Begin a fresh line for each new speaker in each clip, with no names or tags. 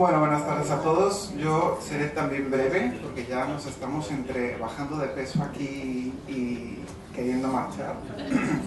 Bueno, buenas tardes a todos. Yo seré también breve porque ya nos estamos entre bajando de peso aquí y queriendo marchar.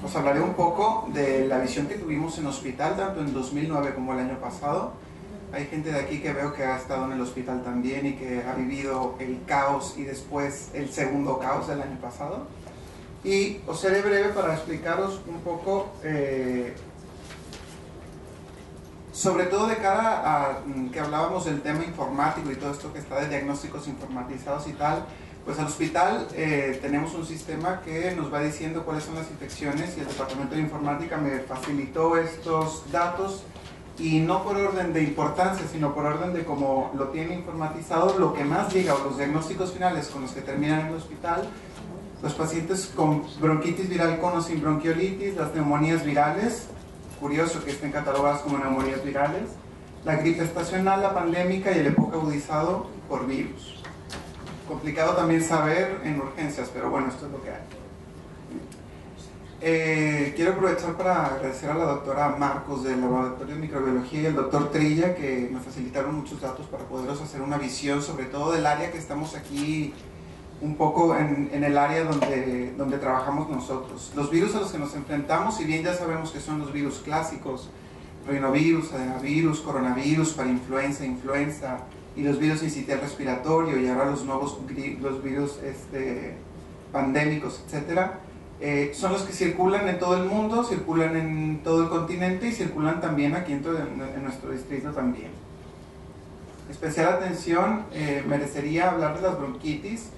Os hablaré un poco de la visión que tuvimos en hospital, tanto en 2009 como el año pasado. Hay gente de aquí que veo que ha estado en el hospital también y que ha vivido el caos y después el segundo caos del año pasado. Y os seré breve para explicaros un poco, sobre todo de cara a que hablábamos del tema informático y todo esto que está de diagnósticos informatizados y tal. Pues al hospital tenemos un sistema que nos va diciendo cuáles son las infecciones y el departamento de informática me facilitó estos datos y no por orden de importancia, sino por orden de cómo lo tiene informatizado, lo que más llega o los diagnósticos finales con los que terminan en el hospital, los pacientes con bronquitis viral con o sin bronquiolitis, las neumonías virales, curioso que estén catalogadas como neumonías virales, la gripe estacional, la pandémica y el EPOC agudizado por virus. Complicado también saber en urgencias, pero bueno, esto es lo que hay. Quiero aprovechar para agradecer a la doctora Marcos del Laboratorio de Microbiología y al doctor Trilla que me facilitaron muchos datos para poderos hacer una visión, sobre todo del área que estamos aquí, un poco en el área donde trabajamos nosotros. Los virus a los que nos enfrentamos, si bien ya sabemos que son los virus clásicos, rinovirus, adenovirus, coronavirus, parainfluenza, influenza, y los virus incitial respiratorio, y ahora los nuevos los virus pandémicos, etcétera, son los que circulan en todo el mundo, circulan en todo el continente y circulan también aquí en nuestro distrito también. Especial atención merecería hablar de las bronquitis,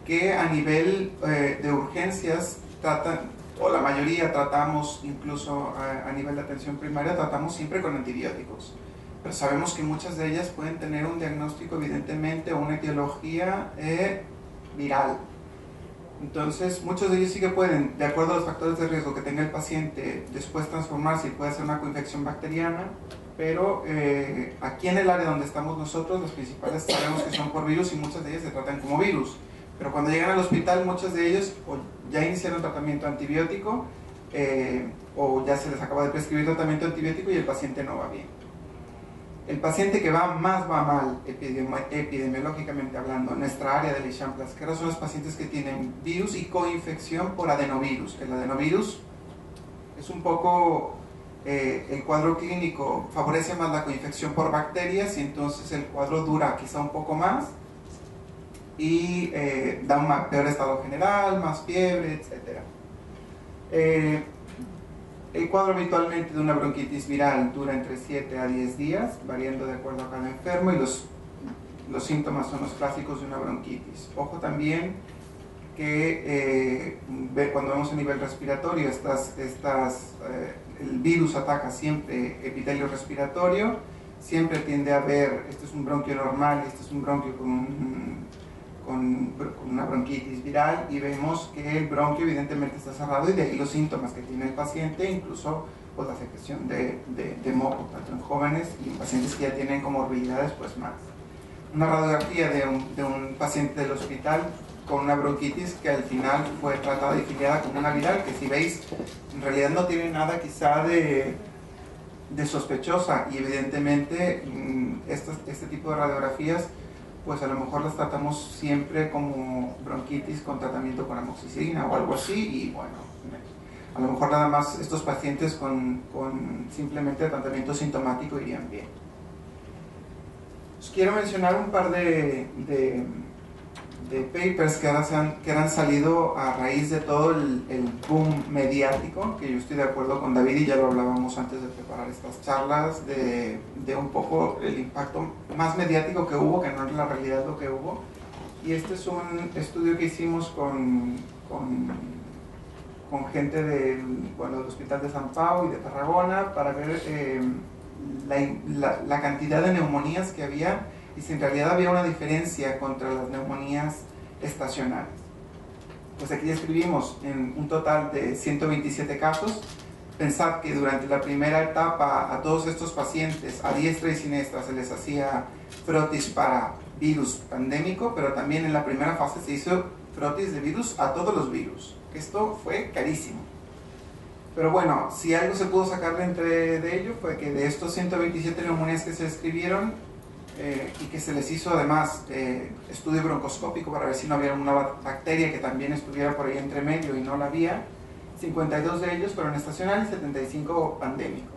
que a nivel de urgencias tratan, o la mayoría tratamos, incluso a nivel de atención primaria, tratamos siempre con antibióticos. Pero sabemos que muchas de ellas pueden tener un diagnóstico evidentemente o una etiología viral. Entonces muchos de ellos sí que pueden, de acuerdo a los factores de riesgo que tenga el paciente, después transformarse y puede ser una coinfección bacteriana, pero aquí en el área donde estamos nosotros, las principales sabemos que son por virus y muchas de ellas se tratan como virus. Pero cuando llegan al hospital, muchos de ellos o ya iniciaron tratamiento antibiótico o ya se les acaba de prescribir tratamiento antibiótico y el paciente no va bien. El paciente que va mal epidemiológicamente hablando en nuestra área de Leishman-Plasch, que son los pacientes que tienen virus y coinfección por adenovirus. El adenovirus es un poco, el cuadro clínico favorece más la coinfección por bacterias y entonces el cuadro dura quizá un poco más y da un peor estado general, más fiebre, etc. El cuadro habitualmente de una bronquitis viral dura entre 7 a 10 días, variando de acuerdo a cada enfermo, y los síntomas son los clásicos de una bronquitis. Ojo también que cuando vemos a nivel respiratorio, el virus ataca siempre epitelio respiratorio, siempre tiende a haber, este es un bronquio normal y este es un bronquio con una bronquitis viral, y vemos que el bronquio evidentemente está cerrado y de ahí los síntomas que tiene el paciente, incluso pues, la secreción de moco, tanto en jóvenes y en pacientes que ya tienen comorbilidades, pues más. Una radiografía de un paciente del hospital con una bronquitis que al final fue tratada y filiada como una viral, que si veis en realidad no tiene nada quizá de sospechosa, y evidentemente este tipo de radiografías pues a lo mejor las tratamos siempre como bronquitis con tratamiento con amoxicilina o algo así, y bueno, a lo mejor nada más estos pacientes con simplemente tratamiento sintomático irían bien. Os quiero mencionar un par de papers que han salido a raíz de todo el boom mediático, que yo estoy de acuerdo con David y ya lo hablábamos antes de preparar estas charlas, de un poco el impacto más mediático que hubo, que no es la realidad lo que hubo. Y este es un estudio que hicimos con gente del Hospital de San Pau y de Tarragona para ver la cantidad de neumonías que había y si en realidad había una diferencia contra las neumonías estacionales. Pues aquí escribimos en un total de 127 casos. Pensad que durante la primera etapa a todos estos pacientes a diestra y siniestra se les hacía frotis para virus pandémico, pero también en la primera fase se hizo frotis de virus a todos los virus. Esto fue carísimo. Pero bueno, si algo se pudo sacar de ello fue que de estos 127 neumonías que se escribieron, y que se les hizo además estudio broncoscópico para ver si no había una bacteria que también estuviera por ahí entre medio y no la había. 52 de ellos fueron estacionales y 75 pandémicos.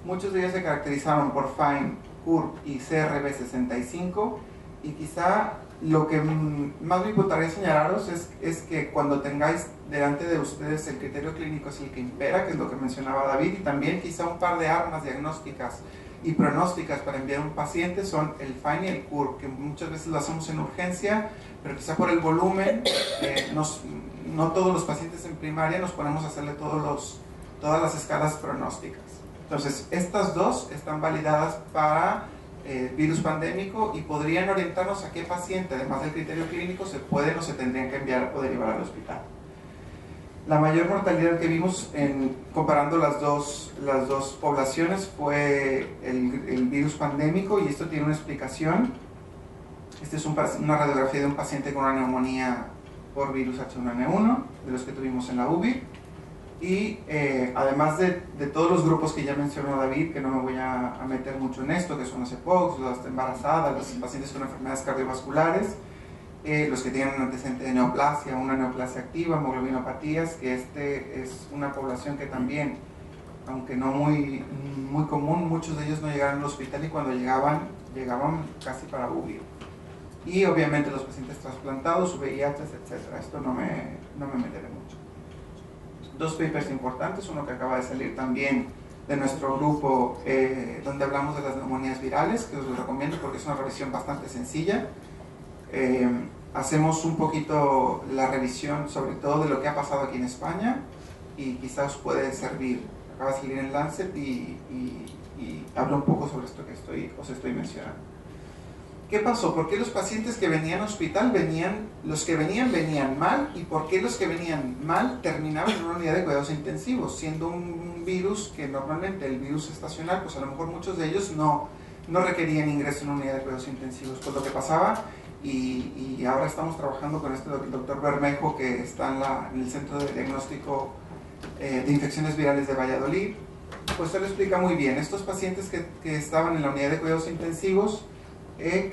Muchos de ellos se caracterizaron por FINE, CURP y CRB65, y quizá lo que más me importaría señalaros es que cuando tengáis delante de ustedes el criterio clínico es el que impera, que es lo que mencionaba David, y también quizá un par de armas diagnósticas y pronósticas para enviar a un paciente son el FINE y el CURP, que muchas veces lo hacemos en urgencia, pero quizá por el volumen, no todos los pacientes en primaria nos ponemos a hacerle todas las escalas pronósticas. Entonces, estas dos están validadas para virus pandémico y podrían orientarnos a qué paciente, además del criterio clínico, se pueden o se tendrían que enviar o derivar al hospital. La mayor mortalidad que vimos comparando las dos poblaciones fue el virus pandémico, y esto tiene una explicación. Esta es una radiografía de un paciente con una neumonía por virus H1N1, de los que tuvimos en la UBI. Y además de todos los grupos que ya mencionó David, que no me voy a meter mucho en esto, que son los EPOCs, las embarazadas, los pacientes con enfermedades cardiovasculares, los que tienen un antecedente de neoplasia, una neoplasia activa, hemoglobinopatías, que es una población que también, aunque no muy común, muchos de ellos no llegaron al hospital, y cuando llegaban casi para UBI. Y obviamente los pacientes trasplantados, VIH, etc. Esto no me meteré mucho. Dos papers importantes, uno que acaba de salir también de nuestro grupo, donde hablamos de las neumonías virales, que os lo recomiendo porque es una revisión bastante sencilla. Hacemos un poquito la revisión sobre todo de lo que ha pasado aquí en España, y quizás os puede servir. Acaba de salir en Lancet y habla un poco sobre esto que os estoy mencionando. ¿Qué pasó? ¿Por qué los pacientes que venían al hospital venían mal? ¿Y por qué los que venían mal terminaban en una unidad de cuidados intensivos? Siendo un virus que normalmente, el virus estacional, pues a lo mejor muchos de ellos no requerían ingreso en una unidad de cuidados intensivos. Pues lo que pasaba, y ahora estamos trabajando con el doctor Bermejo, que está en el Centro de Diagnóstico de Infecciones Virales de Valladolid, pues él lo explica muy bien. Estos pacientes que estaban en la unidad de cuidados intensivos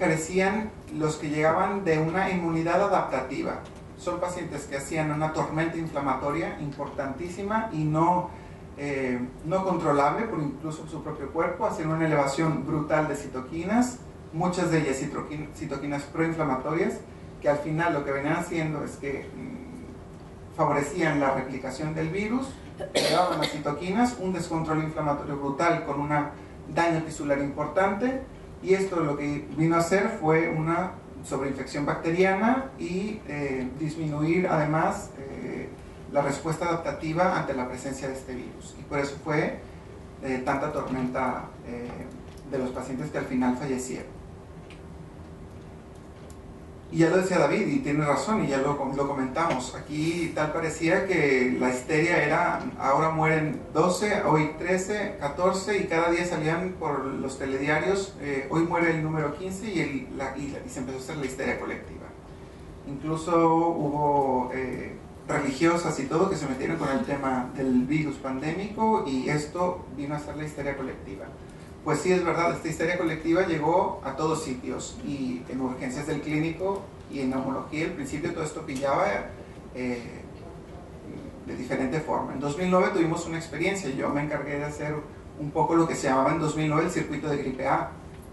carecían, los que llegaban, de una inmunidad adaptativa. Son pacientes que hacían una tormenta inflamatoria importantísima y no controlable por incluso su propio cuerpo, hacían una elevación brutal de citoquinas, muchas de ellas citoquinas proinflamatorias, que al final lo que venían haciendo es que favorecían la replicación del virus, elevaban las citoquinas, un descontrol inflamatorio brutal con un daño tisular importante. Y esto lo que vino a hacer fue una sobreinfección bacteriana y disminuir además la respuesta adaptativa ante la presencia de este virus. Y por eso fue tanta tormenta de los pacientes que al final fallecieron. Y ya lo decía David, y tiene razón, y ya lo comentamos. Aquí tal parecía que la histeria era, ahora mueren 12, hoy 13, 14, y cada día salían por los telediarios, hoy muere el número 15, y se empezó a hacer la histeria colectiva. Incluso hubo religiosas y todo que se metieron con el tema del virus pandémico, y esto vino a ser la histeria colectiva. Pues sí, es verdad, esta histeria colectiva llegó a todos sitios, y en urgencias del clínico y en neumología al principio todo esto pillaba de diferente forma. En 2009 tuvimos una experiencia, yo me encargué de hacer un poco lo que se llamaba en 2009 el circuito de gripe A,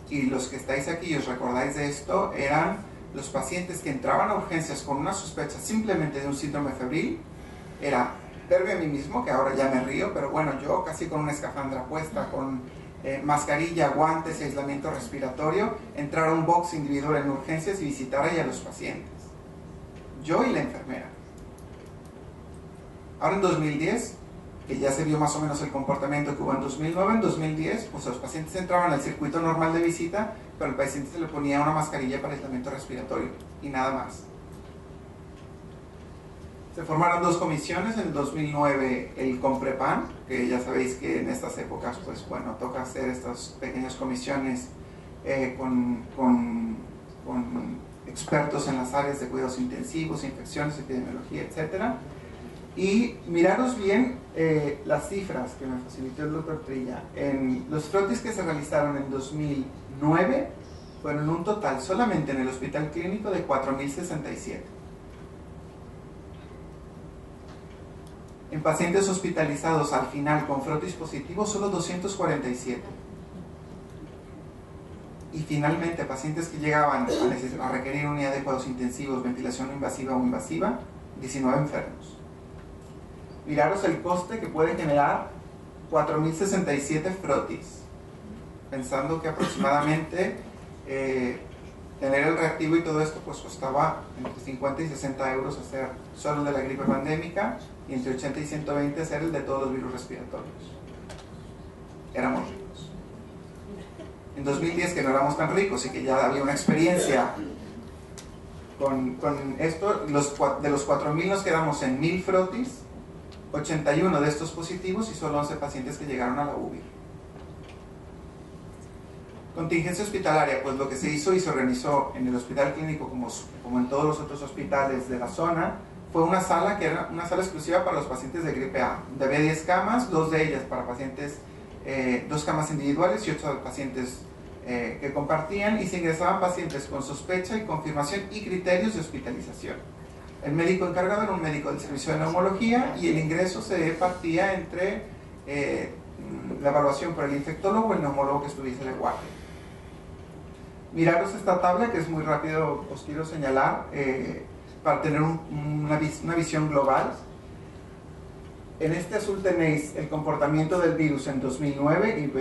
y los que estáis aquí y os recordáis de esto eran los pacientes que entraban a urgencias con una sospecha simplemente de un síndrome febril. Era verme a mí mismo, que ahora ya me río, pero bueno, yo casi con una escafandra puesta, con mascarilla, guantes y aislamiento respiratorio, entrar a un box individual en urgencias y visitar ahí a los pacientes, yo y la enfermera. Ahora en 2010, que ya se vio más o menos el comportamiento que hubo en 2009, en 2010 pues los pacientes entraban al circuito normal de visita, pero al paciente se le ponía una mascarilla para aislamiento respiratorio y nada más. Se formaron dos comisiones, en 2009 el Comprepan, que ya sabéis que en estas épocas, pues bueno, toca hacer estas pequeñas comisiones con expertos en las áreas de cuidados intensivos, infecciones, epidemiología, etc. Y miraros bien las cifras que me facilitó el doctor Trilla. En los frotis que se realizaron en 2009, fueron un total solamente en el hospital clínico de 4.067. En pacientes hospitalizados al final con frotis positivo, solo 247. Y finalmente, pacientes que llegaban a requerir unidad de cuidados intensivos, ventilación invasiva o invasiva, 19 enfermos. Miraros el coste que puede generar 4.067 frotis, pensando que aproximadamente tener el reactivo y todo esto pues costaba entre 50 y 60 euros hacer solo el de la gripe pandémica y entre 80 y 120 hacer el de todos los virus respiratorios. Éramos ricos. En 2010, que no éramos tan ricos y que ya había una experiencia con esto, de los 4.000 nos quedamos en 1.000 frotis, 81 de estos positivos y solo 11 pacientes que llegaron a la UBI. Contingencia hospitalaria, pues lo que se hizo y se organizó en el hospital clínico como en todos los otros hospitales de la zona, fue una sala que era una sala exclusiva para los pacientes de gripe A. Había 10 camas, 2 de ellas para pacientes, 2 camas individuales y 8 pacientes que compartían, y se ingresaban pacientes con sospecha y confirmación y criterios de hospitalización. El médico encargado era un médico del servicio de neumología y el ingreso se partía entre la evaluación por el infectólogo o el neumólogo que estuviese de guardia. Miraros esta tabla que es muy rápido, os quiero señalar para tener una visión global. En este azul tenéis el comportamiento del virus en 2009 y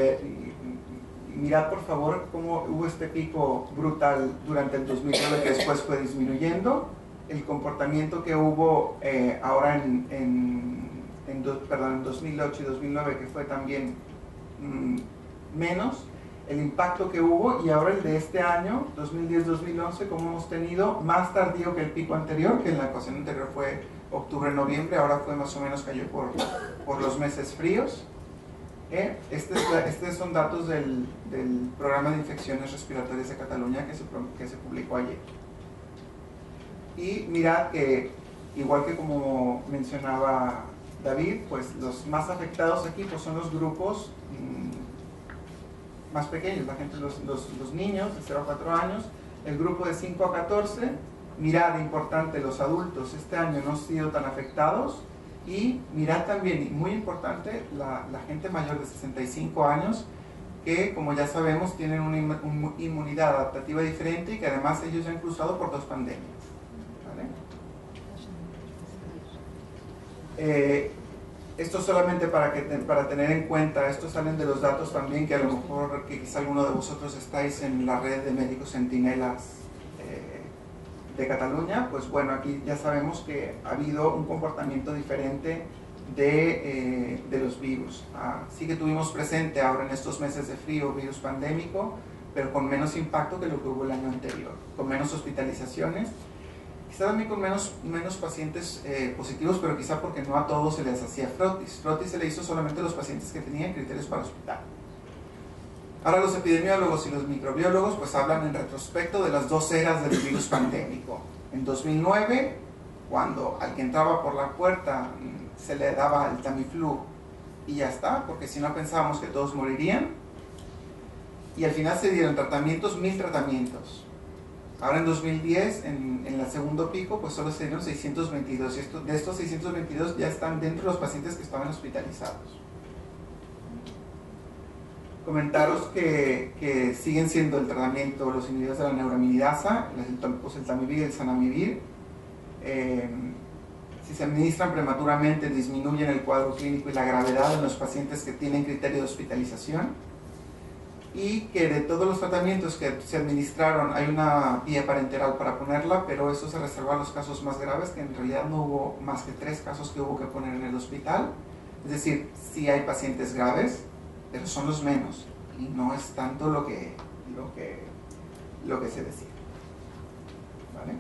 mirad por favor cómo hubo este pico brutal durante el 2009 que después fue disminuyendo. El comportamiento que hubo ahora en 2008 y 2009, que fue también menos, el impacto que hubo, y ahora el de este año, 2010-2011, como hemos tenido, más tardío que el pico anterior, que en la ocasión anterior fue octubre-noviembre, ahora fue más o menos, cayó por los meses fríos. Estos son datos del programa de infecciones respiratorias de Cataluña que se publicó ayer. Y mirad que, igual que como mencionaba David, pues los más afectados aquí pues son los grupos más pequeños, la gente, los niños de 0 a 4 años, el grupo de 5 a 14, mirad, importante, los adultos este año no han sido tan afectados, y mirad también, y muy importante, la gente mayor de 65 años, que como ya sabemos tienen una inmunidad adaptativa diferente y que además ellos ya han cruzado por 2 pandemias. Esto solamente para tener en cuenta, estos salen de los datos también que a lo mejor que quizá alguno de vosotros estáis en la red de médicos centinelas de Cataluña. Pues bueno, aquí ya sabemos que ha habido un comportamiento diferente de los virus. Sí que tuvimos presente ahora en estos meses de frío virus pandémico, pero con menos impacto que lo que hubo el año anterior, con menos hospitalizaciones, quizá también con menos pacientes positivos, pero quizá porque no a todos se les hacía frotis. Frotis se le hizo solamente a los pacientes que tenían criterios para hospital. Ahora los epidemiólogos y los microbiólogos pues hablan en retrospecto de las 2 eras del virus pandémico. En 2009, cuando al que entraba por la puerta se le daba el Tamiflu y ya está, porque si no pensábamos que todos morirían, y al final se dieron tratamientos, 1000 tratamientos. Ahora en 2010, en el segundo pico, pues solo se dieron 622, y de estos 622 ya están dentro de los pacientes que estaban hospitalizados. Comentaros que siguen siendo el tratamiento los inhibidores de la neuraminidasa, el Tamivir y el Zanamivir. Si se administran prematuramente, disminuyen el cuadro clínico y la gravedad en los pacientes que tienen criterio de hospitalización. Y que de todos los tratamientos que se administraron hay una vía parenteral para ponerla, pero eso se reservó a los casos más graves, que en realidad no hubo más que 3 casos que hubo que poner en el hospital. Es decir, sí hay pacientes graves, pero son los menos y no es tanto lo que se decía. ¿Vale?